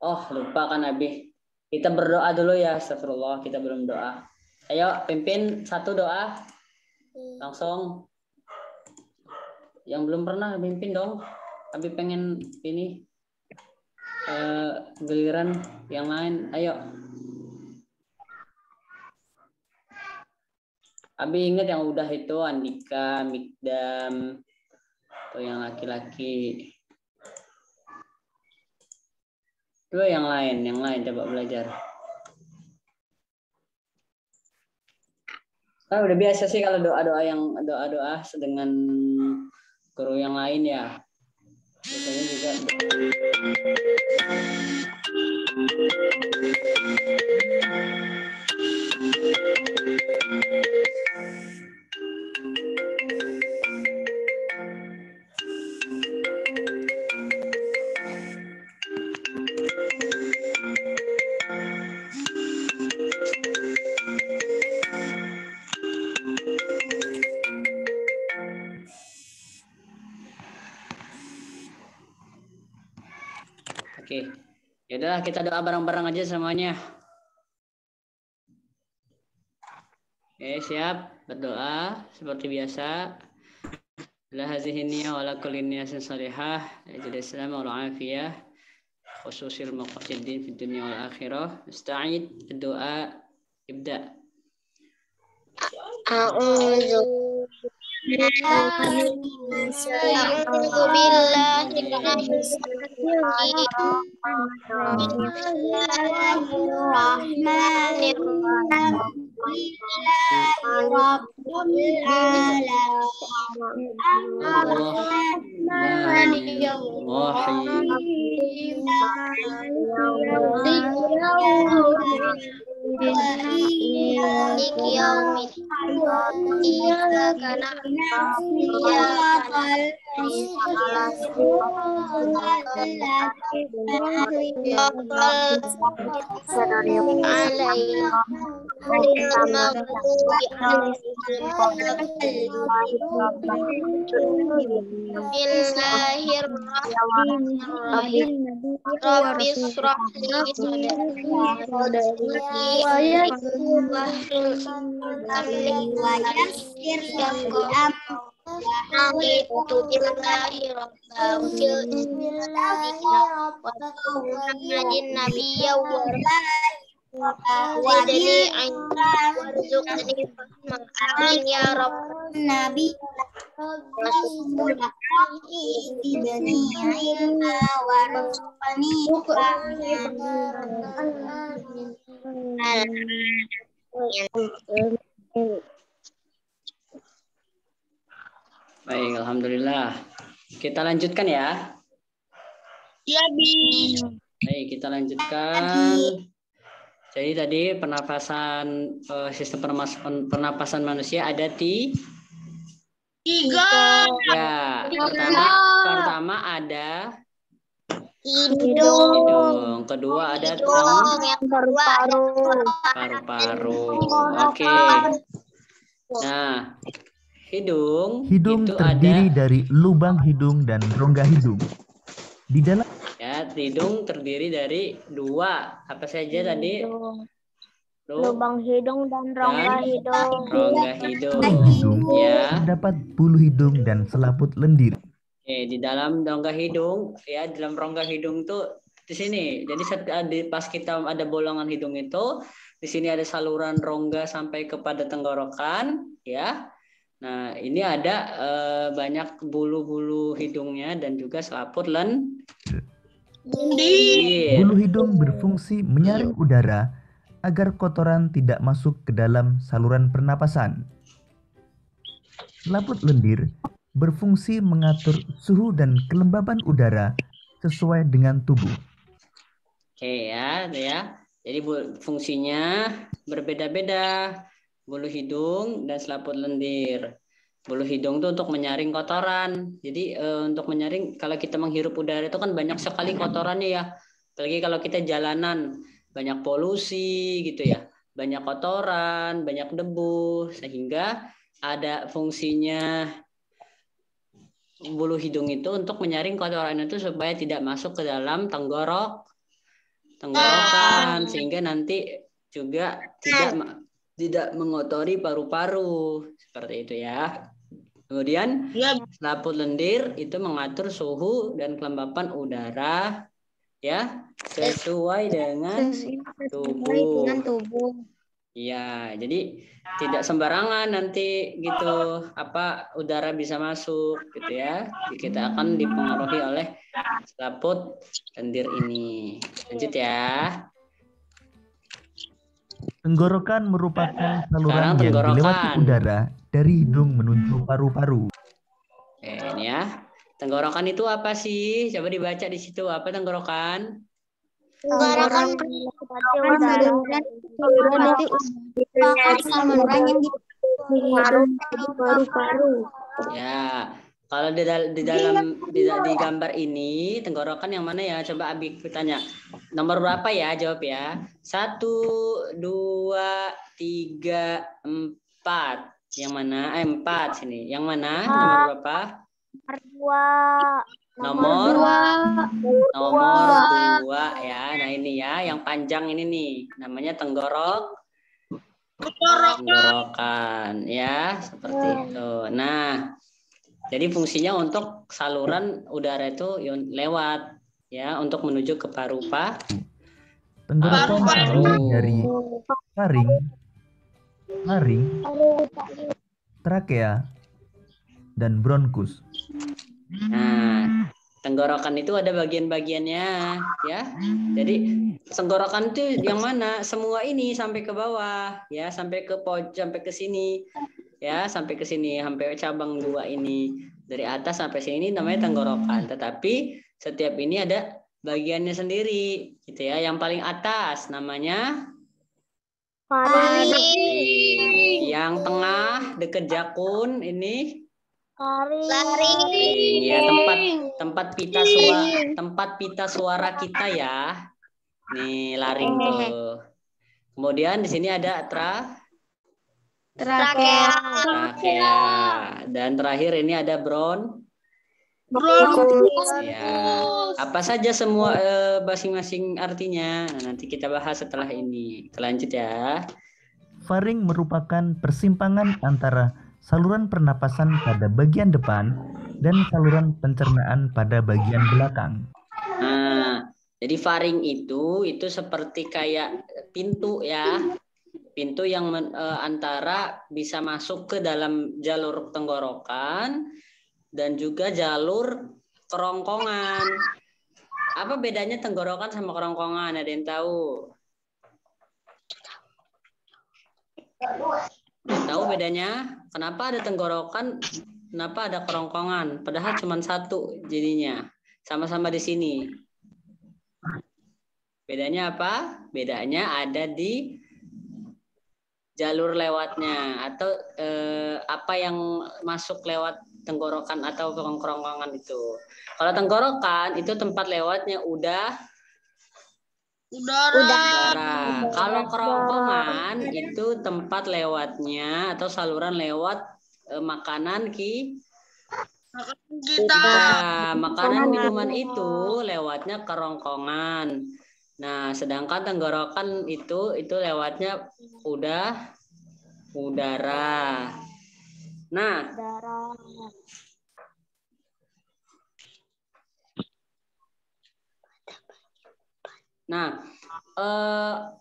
Oh, lupa kan Abi. Kita berdoa dulu ya, astagfirullah, kita belum doa. Ayo, pimpin satu doa. Langsung. Yang belum pernah pimpin dong. Abi pengen ini giliran yang lain. Ayo. Abi ingat yang udah itu Andika, Mikdam, atau yang laki-laki. Dua yang lain coba belajar. Kan udah biasa sih kalau doa-doa dengan guru yang lain ya. Biasanya juga. Oke, yaudah kita doa bareng-bareng aja semuanya. Oke, siap berdoa seperti biasa. La hazihi niyyah wa la kulli niyyatin shalihah, ajal Islam wal afiyah, khususil maqasidin fid dunya wal akhirah. Musta'id doa ibda. A'udzu Bismillahirrahmanirrahim. Rabbi shrah li sadri wa yassir li amri itu billahi rabbil Muhammadin nabiyya wajani warzuqni amin ya rabbal nabi ibni ilma warzuqni Baik, alhamdulillah. Kita lanjutkan ya. Ya, Bi. Baik, kita lanjutkan. Jadi tadi pernapasan sistem pernapasan manusia ada tiga. Ya, pertama ada hidung. Kedua ada paru-paru. Oke. Nah, hidung itu terdiri dari lubang hidung dan rongga hidung. Di dalam hidung terdiri dari dua, apa saja tadi? Lubang hidung dan rongga hidung. Rongga hidung. Ya. Terdapat bulu hidung dan selaput lendir. Di dalam rongga hidung, ya, dalam rongga hidung tuh di sini. Jadi pas kita ada bolongan hidung itu, di sini ada saluran rongga sampai kepada tenggorokan, ya. Nah, ini ada banyak bulu-bulu hidungnya dan juga selaput lendir. Bulu hidung berfungsi menyaring udara agar kotoran tidak masuk ke dalam saluran pernapasan. Selaput lendir berfungsi mengatur suhu dan kelembaban udara sesuai dengan tubuh. Oke ya. Jadi fungsinya berbeda-beda. Bulu hidung dan selaput lendir. Bulu hidung itu untuk menyaring kotoran. Jadi untuk menyaring, kalau kita menghirup udara itu kan banyak sekali kotorannya ya. Apalagi kalau kita jalanan, banyak polusi gitu ya. Banyak kotoran, banyak debu, sehingga ada fungsinya bulu hidung itu untuk menyaring kotoran itu supaya tidak masuk ke dalam tenggorok tenggorokan sehingga nanti juga tidak mengotori paru-paru seperti itu ya. Kemudian selaput lendir itu mengatur suhu dan kelembapan udara ya sesuai dengan tubuh. Ya, jadi tidak sembarangan nanti gitu udara bisa masuk gitu ya. Kita akan dipengaruhi oleh selaput lendir ini. Lanjut ya. Tenggorokan merupakan saluran Sekarang yang dilewati tenggorokan. udara dari hidung menuju paru-paru. Ini ya. Tenggorokan itu apa sih? Coba dibaca di situ. Apa tenggorokan? Tenggorokan saluran yang di paru-paru. Ya, kalau di gambar ini tenggorokan yang mana ya? Coba Abi tanya. Nomor berapa ya? Jawab ya. 1, 2, 3, 4. Yang mana? 4 sini. Yang mana? Nomor berapa? Nomor 2 ya. Nah ini ya, yang panjang ini nih, namanya tenggorokan ya, seperti itu. Nah, jadi fungsinya untuk saluran udara itu lewat ya, untuk menuju ke paru-paru. Tenggorokan terdiri dari faring, trakea, dan bronkus. Nah, tenggorokan itu ada bagian-bagiannya ya. Jadi tenggorokan itu yang mana? Semua ini sampai ke bawah ya, sampai ke pojok, sampai ke sini ya, sampai ke sini, sampai cabang 2 ini. Dari atas sampai sini namanya tenggorokan. Tetapi setiap ini ada bagiannya sendiri gitu ya. Yang paling atas namanya Faring. Yang tengah dekat jakun ini Faring. ya, tempat pita suara kita ya. Nih laring tuh. Kemudian di sini ada trakea. Dan terakhir ini ada bronkus. Ya. Apa saja semua masing-masing artinya. Nah, nanti kita bahas setelah ini. Kita lanjut ya. Faring merupakan persimpangan antara saluran pernapasan pada bagian depan dan saluran pencernaan pada bagian belakang. Nah, jadi faring itu seperti kayak pintu ya. Pintu yang antara bisa masuk ke dalam jalur tenggorokan dan juga jalur kerongkongan. Apa bedanya tenggorokan sama kerongkongan? Ada yang tahu? Tahu bedanya? Kenapa ada tenggorokan? Kenapa ada kerongkongan? Padahal cuma satu jadinya. Sama-sama di sini. Bedanya apa? Bedanya ada di jalur lewatnya atau apa yang masuk lewat tenggorokan atau kerongkongan itu. Kalau tenggorokan itu tempat lewatnya udara. Kalau kerongkongan itu tempat lewatnya atau saluran lewat makanan kita. Makanan minuman itu lewatnya kerongkongan. Nah, sedangkan tenggorokan itu lewatnya udara. Nah,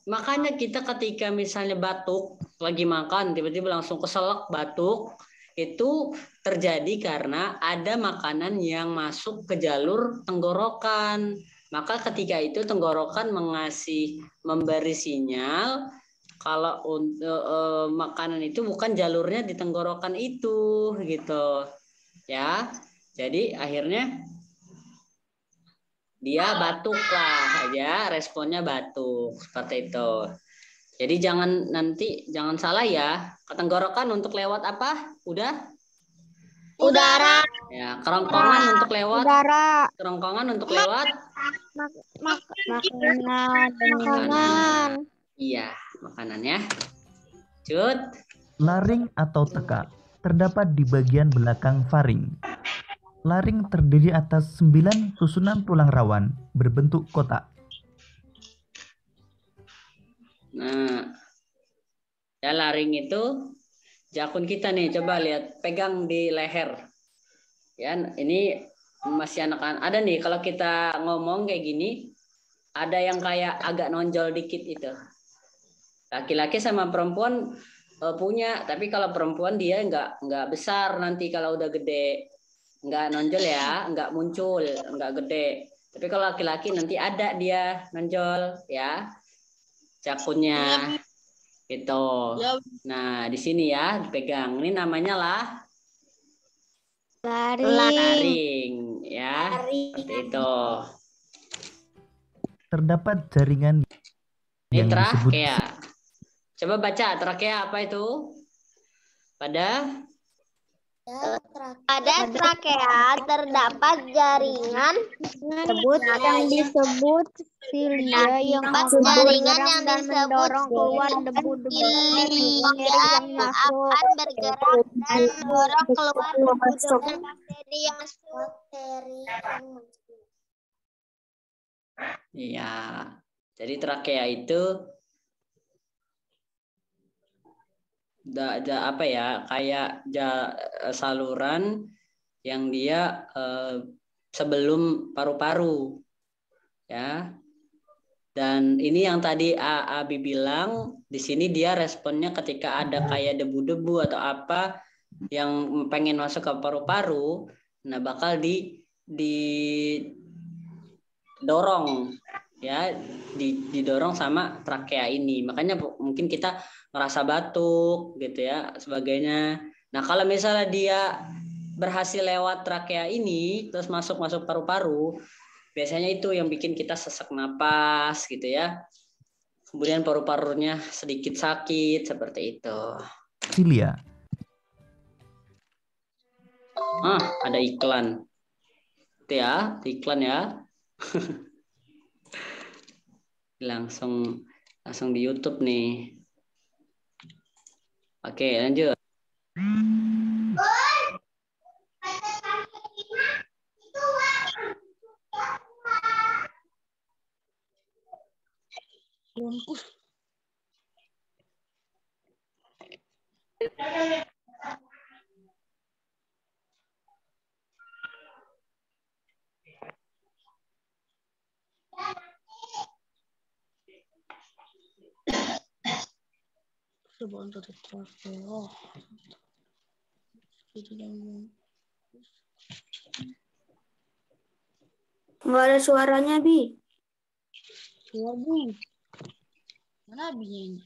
makanya kita ketika misalnya batuk, lagi makan, tiba-tiba langsung keselak batuk, itu terjadi karena ada makanan yang masuk ke jalur tenggorokan. Maka ketika itu tenggorokan memberi sinyal kalau makanan itu bukan jalurnya di tenggorokan itu, gitu, ya. Jadi akhirnya dia batuk lah aja, responnya batuk seperti itu. Jadi jangan salah ya. Tenggorokan untuk lewat apa? Udara. Ya, kerongkongan untuk lewat Udara. Kerongkongan untuk lewat Makanan. Iya, makanannya. Cut. Laring atau teka terdapat di bagian belakang faring. Laring terdiri atas 9 susunan tulang rawan berbentuk kotak. Nah, ya laring itu jakun kita nih. Coba lihat, pegang di leher. Ya, ini masih anak-anak. Ada nih kalau kita ngomong kayak gini, ada yang kayak agak nonjol dikit itu. Laki-laki sama perempuan punya, tapi kalau perempuan dia nggak besar nanti kalau udah gede, nggak nonjol ya, nggak muncul, nggak gede. Tapi kalau laki-laki nanti ada dia nonjol ya, cakunnya itu. Nah di sini ya dipegang, ini namanya lah laring ya, seperti itu. Terdapat jaringan Ini yang disebut trakea. Coba baca trakea apa itu? Pada trakea terdapat jaringan yang disebut silia yang masuk jaringan yang mendorong keluar debu-debu yang masuk bergerak dan mendorong keluar debu-debu bakteri yang masuk. Iya. Jadi trakea itu apa ya? Kayak saluran yang dia sebelum paru-paru. Ya. Dan ini yang tadi Abi bilang, di sini dia responnya ketika ada kayak debu-debu atau apa yang pengen masuk ke paru-paru, nah bakal didorong ya, didorong sama trakea ini. Makanya mungkin kita ngerasa batuk gitu ya, sebagainya. Nah, kalau misalnya dia berhasil lewat trakea ini terus masuk paru-paru, biasanya itu yang bikin kita sesak napas gitu ya. Kemudian paru-parunya sedikit sakit seperti itu. silia. Ada iklan. Itu ya, iklan ya. langsung di YouTube nih. Oke, lanjut. Nggak ada suaranya, Bi. Ya, Bu. Mana abinya ini?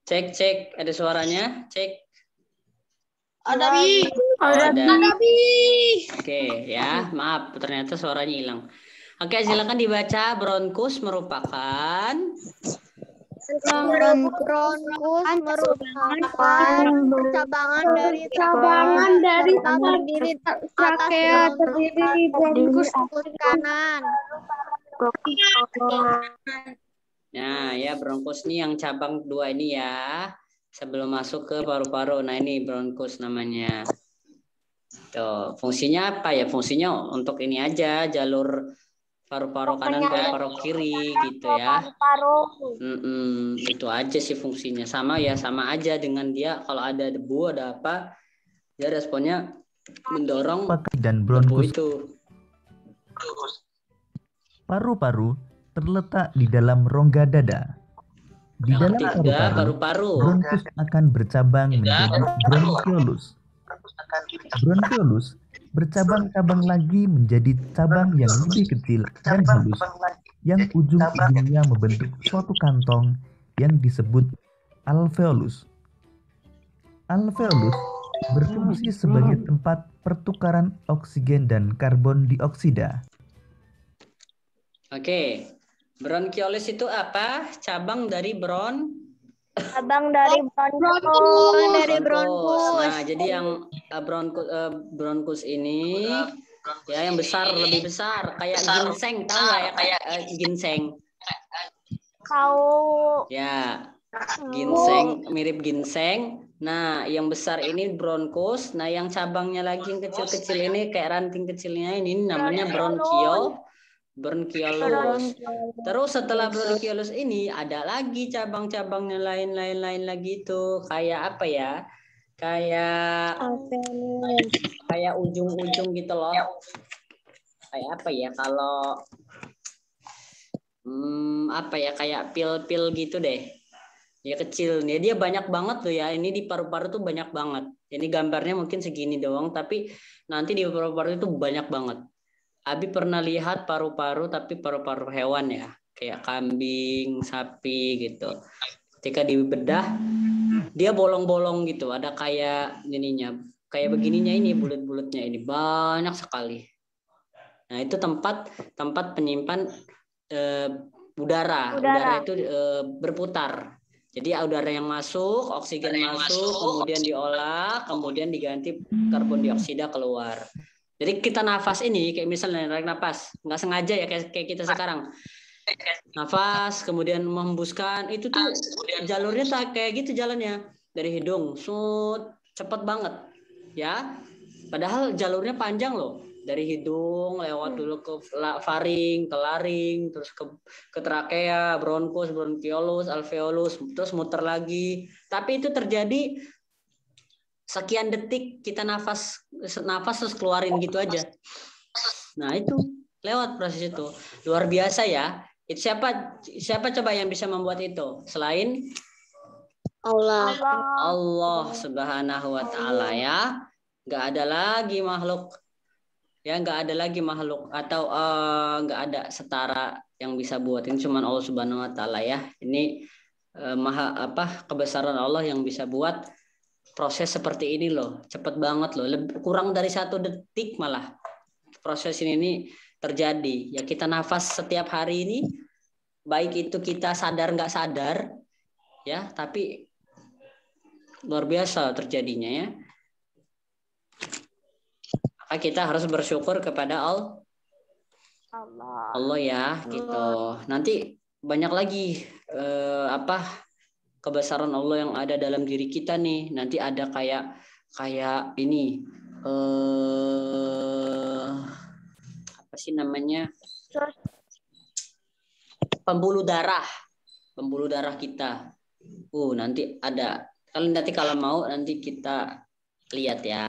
Cek, ada suaranya? Cek. Ada, Bi. Ada. Bi. Oke, ya, maaf ternyata suaranya hilang. Oke, silakan dibaca. Bronkus merupakan Bronkus merupakan cabangan dari terdiri trakea terdiri bronkus kanan. Nah, ya bronkus ini yang cabang 2 ini ya. Sebelum masuk ke paru-paru. Nah, ini bronkus namanya. Tuh, fungsinya apa ya? Fungsinya untuk ini aja, jalur paru-paru kanan, paru-paru kiri gitu ya. Itu aja sih fungsinya. Sama aja dengan dia kalau ada debu, ada apa, dia responnya mendorong Dan debu bronkus. itu. Paru-paru terletak di dalam rongga dada. Di dalam paru-paru, bronkus akan bercabang menjadi bronkiolus. Bronkiolus bercabang-cabang lagi menjadi cabang yang lebih kecil dan halus, yang ujung-ujungnya membentuk suatu kantong yang disebut alveolus. Alveolus berfungsi sebagai tempat pertukaran oksigen dan karbon dioksida. Oke, bronkiolus itu apa? Cabang dari bronkus. Bronkus. Nah, jadi yang bronkus ini Ya, yang besar, lebih besar. Kayak ginseng, tahu nggak ya? Kayak ginseng. Tahu. Ya, ginseng, mirip ginseng. Nah, yang besar ini bronchus. Nah, yang cabangnya lagi yang kecil-kecil ini kayak ranting kecilnya ini namanya bronchiolus. Terus setelah bronchiolus ini ada lagi cabang-cabangnya lain lagi itu kayak apa ya? Kayak ujung-ujung gitu loh. Kayak apa ya kalau apa ya, kayak pil-pil gitu deh. Dia kecil nih, dia banyak banget tuh ya. Ini di paru-paru tuh banyak banget. Ini gambarnya mungkin segini doang, tapi nanti di paru-paru itu banyak banget. Abi pernah lihat paru-paru, tapi paru-paru hewan ya, kayak kambing, sapi gitu. Ketika dibedah, dia bolong-bolong gitu. Ada kayak ininya, kayak begininya ini, bulat-bulatnya ini banyak sekali. Nah, itu tempat penyimpan udara. Udara itu berputar. Jadi udara yang masuk, oksigen masuk, kemudian diolah, kemudian diganti karbon dioksida keluar. Jadi kita nafas ini kayak misalnya narik nafas, nggak sengaja ya kayak kita sekarang. Nafas, kemudian menghembuskan, itu tuh jalurnya tak kayak gitu jalannya. Dari hidung, cepet banget. Ya, padahal jalurnya panjang loh. Dari hidung lewat dulu ke faring, ke laring, terus ke trakea, bronkus, bronchiolus, alveolus, terus muter lagi. Tapi itu terjadi sekian detik, kita nafas terus keluarin gitu aja. Nah, itu lewat proses itu. Luar biasa ya. Itu siapa coba yang bisa membuat itu selain Allah Subhanahu wa taala ya. Nggak ada lagi makhluk. Ya, nggak ada lagi makhluk atau nggak ada setara yang bisa buat. Ini cuma Allah Subhanahu wa taala ya. Ini kebesaran Allah yang bisa buat proses seperti ini loh. Cepet banget loh. Kurang dari 1 detik malah proses ini terjadi. Ya, kita nafas setiap hari ini, baik itu kita sadar nggak sadar ya, tapi luar biasa terjadinya ya. Maka kita harus bersyukur kepada Allah ya, gitu. Nanti banyak lagi kebesaran Allah yang ada dalam diri kita nih. Nanti ada kayak ini apa sih namanya? Pembuluh darah kita. Nanti ada. Nanti kalau mau nanti kita lihat ya.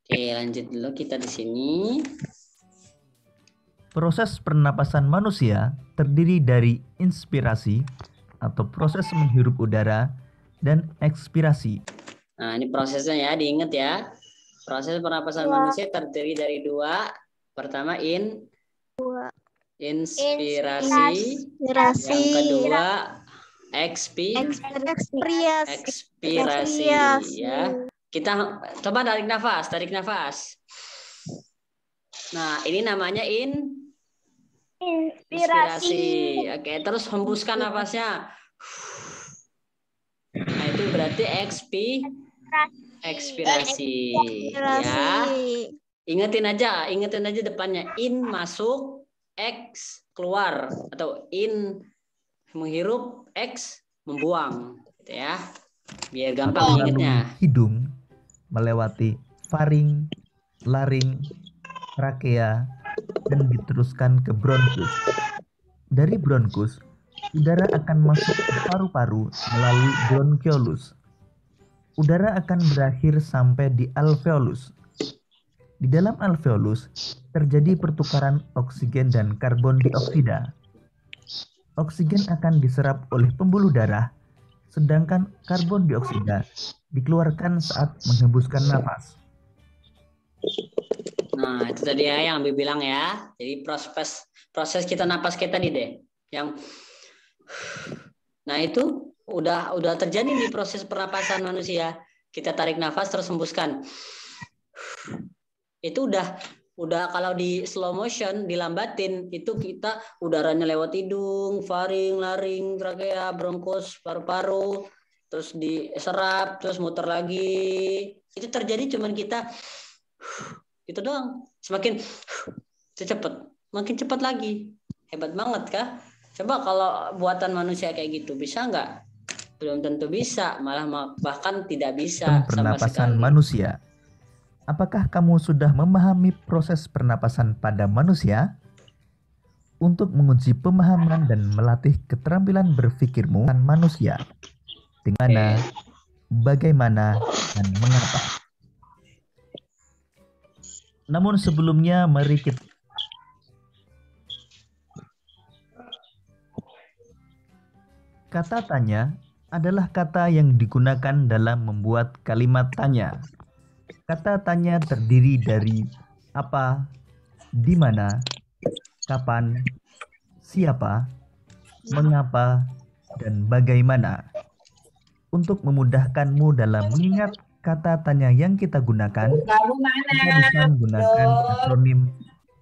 Oke, lanjut dulu kita di sini. Proses pernapasan manusia terdiri dari inspirasi atau proses menghirup udara dan ekspirasi. Nah, ini prosesnya ya, diingat ya. Proses pernapasan manusia terdiri dari 2. Pertama inspirasi. Yang kedua ekspirasi ya. Kita coba tarik nafas. Nah, ini namanya inspirasi. Oke, terus hembuskan nafasnya. Nah, itu berarti ekspirasi. Ya. Ingetin aja depannya. In masuk, X keluar, atau in menghirup, X membuang, gitu ya. Biar gampang ingetnya. Hidung melewati faring, laring, trakea, dan diteruskan ke bronkus. Dari bronkus, udara akan masuk ke paru-paru melalui bronchiolus. Udara akan berakhir sampai di alveolus. Di dalam alveolus terjadi pertukaran oksigen dan karbon dioksida. Oksigen akan diserap oleh pembuluh darah, sedangkan karbon dioksida dikeluarkan saat menghembuskan nafas. Nah, itu tadi ya yang Abi bilang ya. Jadi proses kita napas kita tadi deh. Nah, itu udah terjadi di proses pernapasan manusia. Kita tarik nafas terus hembuskan. Itu udah kalau di slow motion dilambatin, itu kita udaranya lewat hidung, faring, laring, trakea, bronkus, paru-paru, terus diserap, terus muter lagi. Itu terjadi cuman kita gitu doang. Semakin cepat, makin cepat lagi. Hebat banget kah? Coba kalau buatan manusia kayak gitu bisa nggak? Belum tentu bisa, malah bahkan tidak bisa sama Pernapasan sekali. manusia. Apakah kamu sudah memahami proses pernapasan pada manusia? Untuk menguji pemahaman dan melatih keterampilan berpikirmu tentang manusia, dengan mana, bagaimana, dan mengapa. Namun sebelumnya mari kita kata tanya adalah kata yang digunakan dalam membuat kalimat tanya. Kata tanya terdiri dari apa, di mana, kapan, siapa, mengapa, dan bagaimana. Untuk memudahkanmu dalam mengingat kata tanya yang kita gunakan, kita bisa menggunakan akronim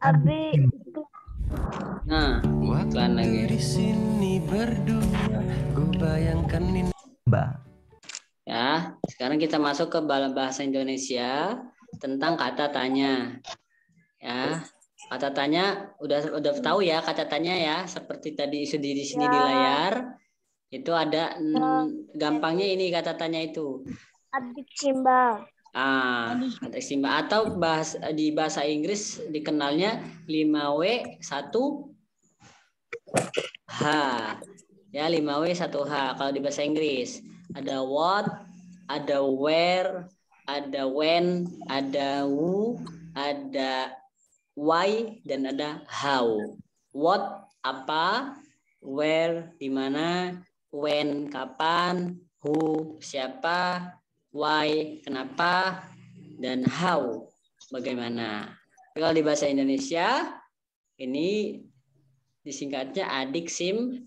Abi. Nah, iklan lagi. Di sini berdua, gue bayangkan ini. Ya, sekarang kita masuk ke bahasa Indonesia tentang kata tanya. Ya, kata tanya udah tahu ya kata tanya ya, seperti tadi di sini di layar. Itu ada gampangnya ini kata tanya itu. Adik Simba. Adik Simba atau di bahasa Inggris dikenalnya 5W 1H. Ya, 5W 1H kalau di bahasa Inggris. Ada what, ada where, ada when, ada who, ada why, dan ada how. What apa, where di mana, when kapan, who siapa, why kenapa, dan how bagaimana. Kalau di bahasa Indonesia ini disingkatnya adik Simba.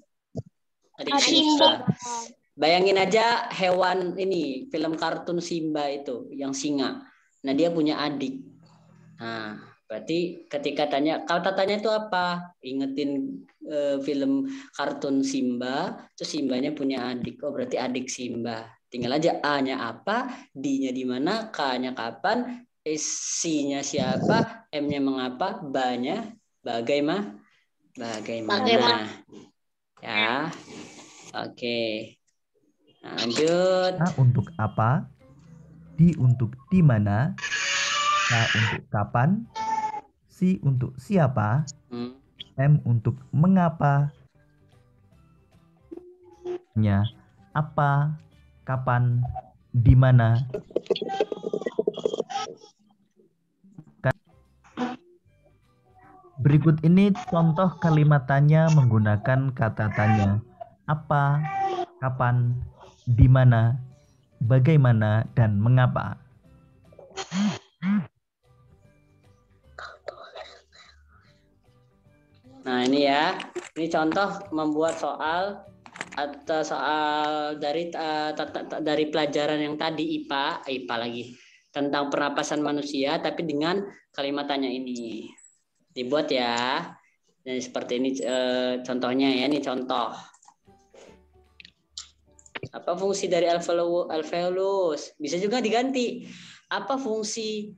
Bayangin aja hewan ini, film kartun Simba itu yang singa. Nah, dia punya adik. Nah, berarti ketika tanya, kata tanya itu apa? Ingetin film kartun Simba, terus Simbanya punya adik. Oh, berarti adik Simba. Tinggal aja A-nya apa, D-nya di mana, K-nya kapan, C-nya siapa, M-nya mengapa, B-nya bagaimana. Ya. Oke. Lanjut. A untuk apa, D untuk di mana, K untuk kapan, C untuk siapa, M untuk mengapa, nya apa, kapan, di mana. Berikut ini contoh kalimat tanya menggunakan kata tanya apa, kapan, di mana, bagaimana, dan mengapa. Nah, ini ya. Ini contoh membuat soal atau soal dari pelajaran yang tadi IPA lagi tentang pernapasan manusia tapi dengan kalimat tanya ini. Dibuat ya. Dan seperti ini contohnya ya, ini contoh. Apa fungsi dari alveolus? Bisa juga diganti. Apa fungsi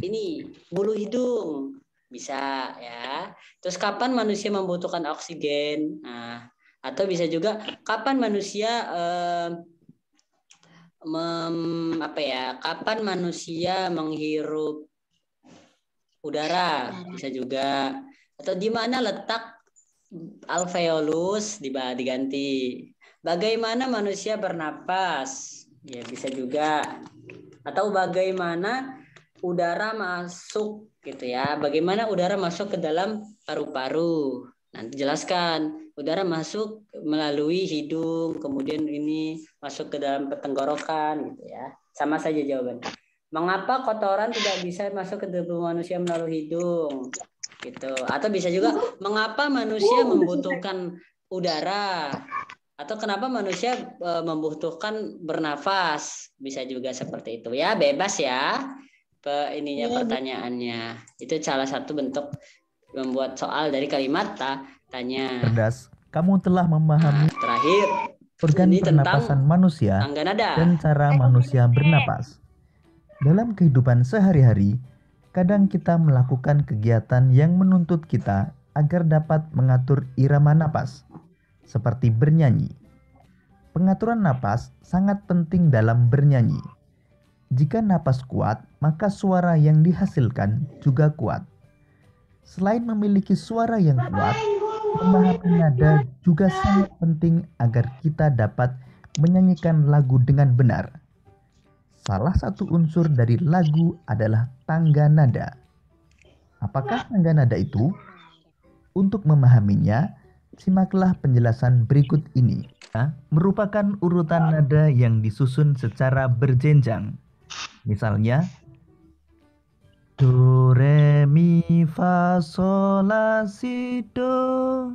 ini bulu hidung? Bisa ya. Terus kapan manusia membutuhkan oksigen? Nah, atau bisa juga kapan manusia kapan manusia menghirup udara? Bisa juga. Atau di mana letak alveolus? Diganti. Bagaimana manusia bernapas? Ya, bisa juga. Atau bagaimana udara masuk gitu ya. Bagaimana udara masuk ke dalam paru-paru? Nanti jelaskan. Udara masuk melalui hidung, kemudian ini masuk ke dalam tenggorokan gitu ya. Sama saja jawaban. Mengapa kotoran tidak bisa masuk ke tubuh manusia melalui hidung? Gitu. Atau bisa juga mengapa manusia membutuhkan udara? Atau kenapa manusia membutuhkan bernafas? Bisa juga seperti itu ya, bebas ya. Pertanyaannya. Itu salah satu bentuk membuat soal dari kalimat tanya. Cerdas, kamu telah memahami Terakhir, organ pernapasan manusia dan cara manusia bernapas. Dalam kehidupan sehari-hari, Kadang kita melakukan kegiatan yang menuntut kita agar dapat mengatur irama napas, seperti bernyanyi. Pengaturan napas sangat penting dalam bernyanyi. Jika napas kuat, maka suara yang dihasilkan juga kuat. Selain memiliki suara yang kuat, memahami nada juga sangat penting agar kita dapat menyanyikan lagu dengan benar. Salah satu unsur dari lagu adalah tangga nada. Apakah tangga nada itu? Untuk memahaminya, simaklah penjelasan berikut ini. Merupakan urutan nada yang disusun secara berjenjang. Misalnya, do, re, mi, fa, sol, la, si, do.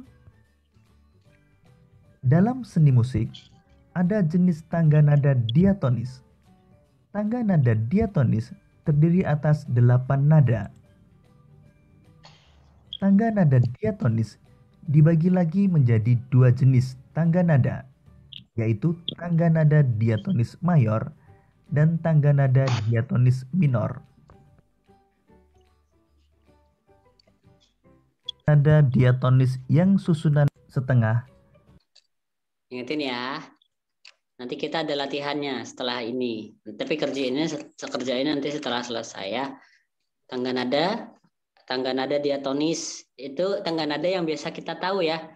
Dalam seni musik, ada jenis tangga nada diatonis. Tangga nada diatonis terdiri atas 8 nada. Tangga nada diatonis dibagi lagi menjadi 2 jenis tangga nada, yaitu tangga nada diatonis mayor dan tangga nada diatonis minor. Nada diatonis yang susunan setengah. Ingetin ya. Nanti kita ada latihannya setelah ini. Tapi kerjainnya nanti setelah selesai ya. Tangga nada diatonis itu tangga nada yang biasa kita tahu ya.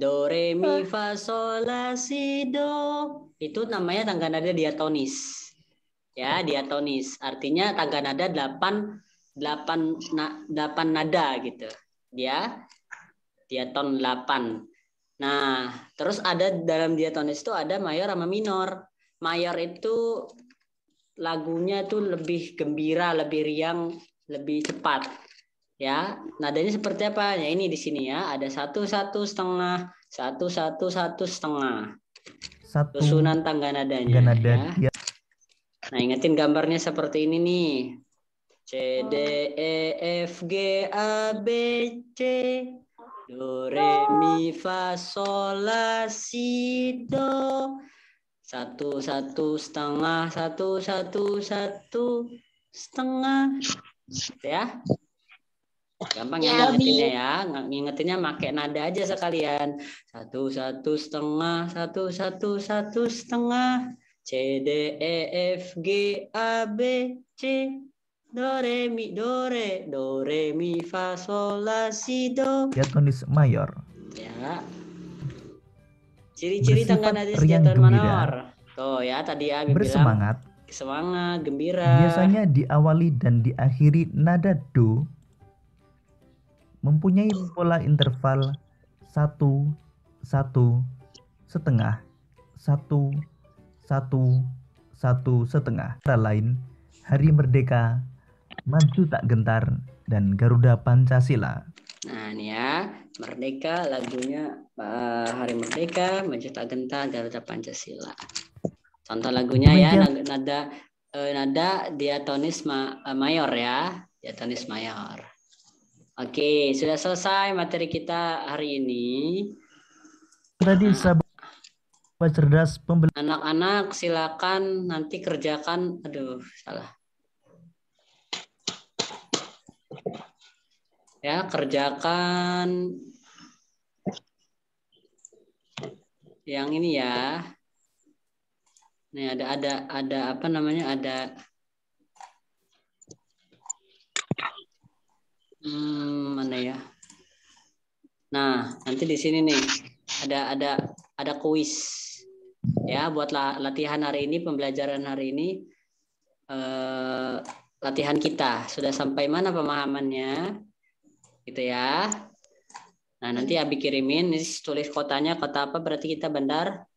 Do, re, mi, fa, sol, la, si, do. Itu namanya tangga nada diatonis. Ya, diatonis. Artinya tangga nada 8 nada gitu. Dia diaton 8. Nah, terus ada dalam diatonis itu ada mayor sama minor. Mayor itu lagunya tuh lebih gembira, lebih riang, lebih cepat. Ya, nadanya seperti apa? Ya ini di sini ya, ada 1 1 setengah, 1 1 1 setengah. Susunan tangga nadanya ya. Nah, ingetin gambarnya seperti ini nih. C, D, E, F, G, A, B, C. Do, re, mi, fa, sol, la, si, do. 1 1 setengah, 1 1 1 setengah. Ya. Gampang ya ngingetinnya ya. Ngingetinnya pakai nada aja sekalian. 1 1 setengah, 1 1 1 setengah. C, D, E, F, G, A, B, C. Do, re, mi, do, re, mi, fa, sol, la, si, do. Diatonis mayor. Ya. Ciri-ciri tangga nada diatonis minor. Tuh ya, tadi Abi bersemangat, bilang semangat, gembira. Biasanya diawali dan diakhiri nada do. Mempunyai pola interval 1 1 setengah, 1 1 1 setengah. Antara lain Hari Merdeka, Maju Tak Gentar, dan Garuda Pancasila. Nah ini ya, Merdeka lagunya Hari Merdeka, Maju Tak Gentar, Garuda Pancasila. Contoh lagunya ya, nada diatonis mayor ya, diatonis mayor. Oke, sudah selesai materi kita hari ini. Tadi sahabat cerdas pembelajaran. Anak-anak silakan nanti kerjakan. Aduh, salah. Ya, kerjakan yang ini ya. Nih ada apa namanya? Ada mana ya? Nah, nanti di sini nih ada kuis. Ya, buat latihan hari ini, pembelajaran hari ini, latihan kita sudah sampai mana pemahamannya, gitu ya. Nah, nanti Abi kirimin, ini tulis kotanya, kota apa berarti kita Bandar?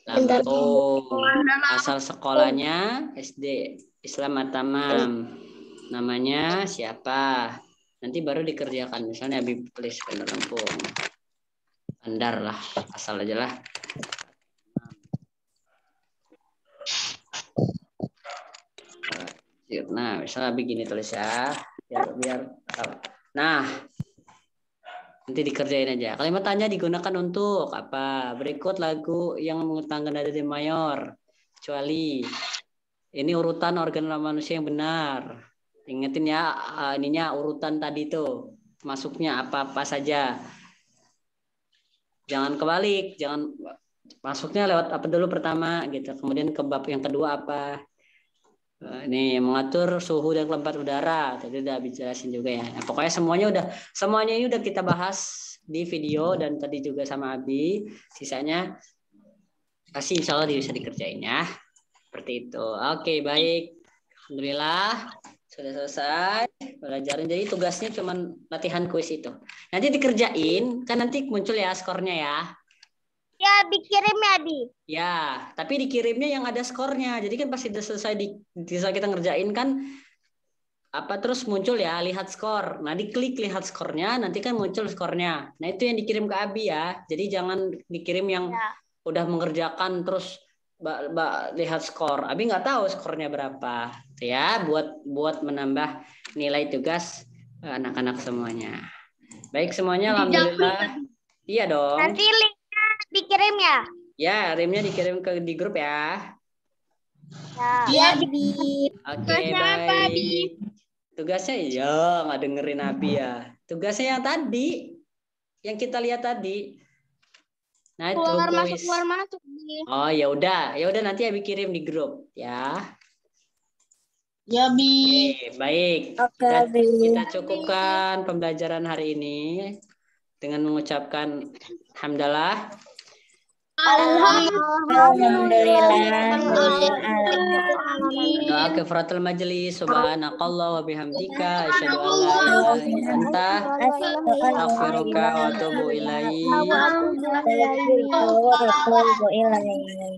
Lampung. Asal sekolahnya SD Islam Matamam. Namanya siapa? Nanti baru dikerjakan. Misalnya Abi tulis Bandar Lampung. Bandar lah, asal aja lah. Nah, misalnya begini tulis ya, biar. Nah, nanti dikerjain aja. Kalimat tanya digunakan untuk apa? Berikut lagu yang mengutangkan nada D mayor. Kecuali ini urutan organ manusia yang benar. Ingetin ya, ininya urutan tadi tuh masuknya apa-apa saja. Jangan kebalik, jangan masuknya lewat apa dulu pertama gitu. Kemudian ke bab yang kedua apa? Ini mengatur suhu dan kelembapan udara. Tadi udah dijelasin juga ya. Nah, pokoknya semuanya ini udah kita bahas di video dan tadi juga sama Abi. Sisanya pasti insya Allah bisa dikerjain ya. Seperti itu. Oke, baik. Alhamdulillah sudah selesai belajarin. Jadi tugasnya cuman latihan kuis itu. Nanti dikerjain, kan nanti muncul ya skornya ya. Ya, dikirim ya, Di. Ya, tapi dikirimnya yang ada skornya. Jadi kan pasti udah selesai saat kita ngerjain kan apa terus muncul ya lihat skor. Nah, diklik lihat skornya, nanti kan muncul skornya. Nah, itu yang dikirim ke Abi ya. Jadi jangan dikirim yang udah mengerjakan terus lihat skor. Abi nggak tahu skornya berapa. Ya, buat menambah nilai tugas anak-anak semuanya. Baik semuanya, alhamdulillah. Iya dong. Nanti linknya dikirim ya? Ya, linknya dikirim di grup ya. Ya, Di. Oke, baik. Tugasnya ya nggak dengerin Abi ya. Tugasnya yang tadi, yang kita lihat tadi. Nah, itu Keluar masuk. Di. Oh, ya udah nanti Abi kirim di grup ya. Ya, Bi. Oke, baik. Kita cukupkan pembelajaran hari ini dengan mengucapkan hamdalah. Doa kafaratul majelis. Subhanakallah wa bihamdika asyhadu an la ilaha illa anta astaghfiruka wa atubu ilaik.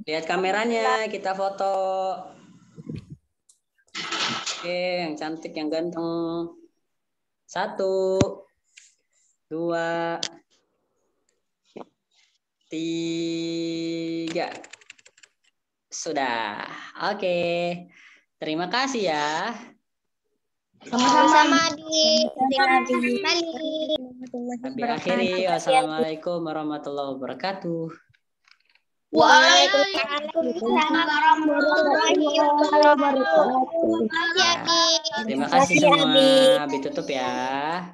Lihat kameranya, kita foto. Oke, yang cantik, yang ganteng. 1, 2, 3. Sudah. Oke. Terima kasih ya. Sama-sama, Di. Terima kasih kembali. Kami akhiri. Wassalamualaikum warahmatullahi wabarakatuh. Waalaikumsalam warahmatullahi wabarakatuh. Terima kasih semua. Ditutup ya.